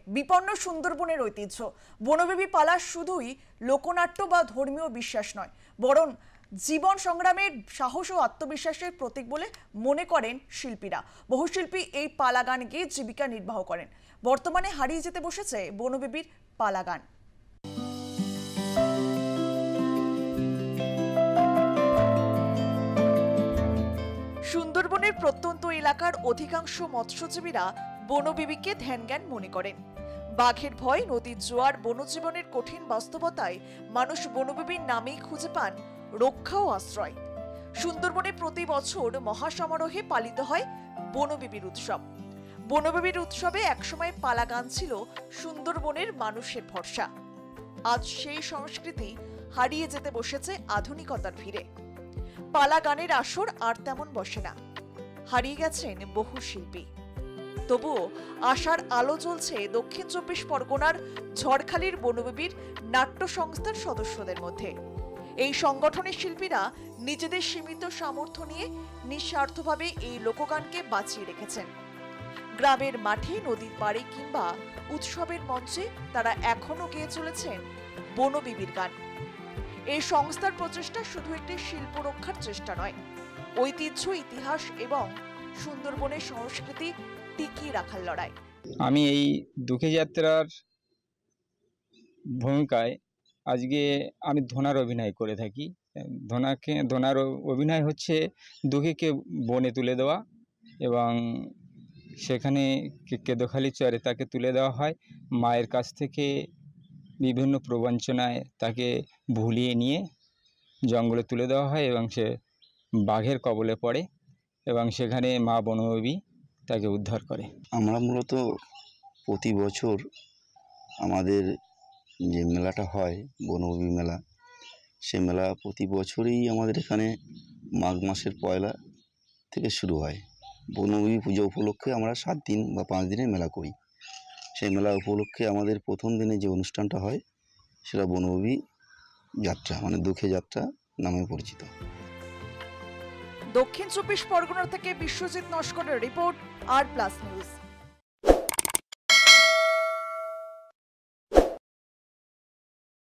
বিপন্ন সুন্দরবনের ঐতিহ্য। বনবেবী পালা শুধুই লোকনাট্য বা ধর্মীয় বিশ্বাস নয়, বরং জীবন সংগ্রামের সাহস ও আত্মবিশ্বাসের প্রতীক বলে মনে করেন শিল্পীরা। বহু শিল্পী এই পালা গান গেয়ে জীবিকা নির্বাহ করেন। বর্তমানে হারিয়ে যেতে বসেছে বনবেবীর পালা গান। সুন্দরবনের প্রত্যন্ত এলাকার অধিকাংশ মৎস্যজীবীরা বনবেবীকে ধ্যানজ্ঞান মনে করেন। বাঘের ভয়, নদীর জোয়ার, বনজীবনের কঠিন বাস্তবতায় মানুষ বনবেবীর নামেই খুঁজে পান রক্ষা ও আশ্রয়। সুন্দরবনে প্রতি বছর মহাসমারোহে পালিত হয় বনবেবীর উৎসব। বনবেবীর উৎসবে একসময় পালা গান ছিল সুন্দরবনের মানুষের ভরসা। আজ সেই সংস্কৃতি হারিয়ে যেতে বসেছে আধুনিকতার ভিড়ে। পালা গানের আসর আর তেমন বসে না, হারিয়ে গেছেন বহু শিল্পী। তবুও আশার আলো জ্বলছে দক্ষিণ ২৪ পরগনার ঝড়খালির বনবেবীর নাট্য সংস্থার সদস্যদের মধ্যে। এই সংগঠনের শিল্পীরা নিজেদের সীমিত সামর্থ্য নিয়ে নিঃস্বার্থভাবে এই লোকগানকে বাঁচিয়ে রেখেছেন। গ্রামের মাঠে, নদীর পাড়ে কিংবা উৎসবের মঞ্চে তারা এখনো গেয়ে চলেছেন বনবেবীর গান। এই সংস্থার প্রচেষ্টা শুধু একটি শিল্প রক্ষার চেষ্টা নয়, ঐতিহ্য, ইতিহাস এবং সুন্দরবনের সংস্কৃতি টিকিয়ে রাখার লড়াই। আমি এই দুঃখে যাত্রার ভূমিকায় আজকে আমি ধনার অভিনয় করে থাকি। ধনার অভিনয় হচ্ছে দুঃখীকে বনে তুলে দেওয়া এবং সেখানে কেঁদোখালি চরে তাকে তুলে দেওয়া হয়। মায়ের কাছ থেকে বিভিন্ন প্রবঞ্চনায় তাকে ভুলিয়ে নিয়ে জঙ্গলে তুলে দেওয়া হয় এবং সে বাঘের কবলে পড়ে এবং সেখানে মা বনবেবী তাকে উদ্ধার করে। আমরা মূলত প্রতি বছর আমাদের যে মেলাটা হয় বনবেবী মেলা, সে মেলা প্রতি বছরই আমাদের এখানে মাঘ মাসের পয়লা থেকে শুরু হয়। বনবেবী পুজো উপলক্ষে আমরা 7 দিন বা 5 দিনের মেলা করি। সেই মেলা উপলক্ষে আমাদের প্রথম দিনে যে অনুষ্ঠানটা হয় সেটা বনবেবী যাত্রা, মানে দুঃখে যাত্রা নামে পরিচিত। দক্ষিণ ২৪ পরগনা থেকে বিশ্বজিৎ নস্করের রিপোর্ট, আর প্লাস নিউজ।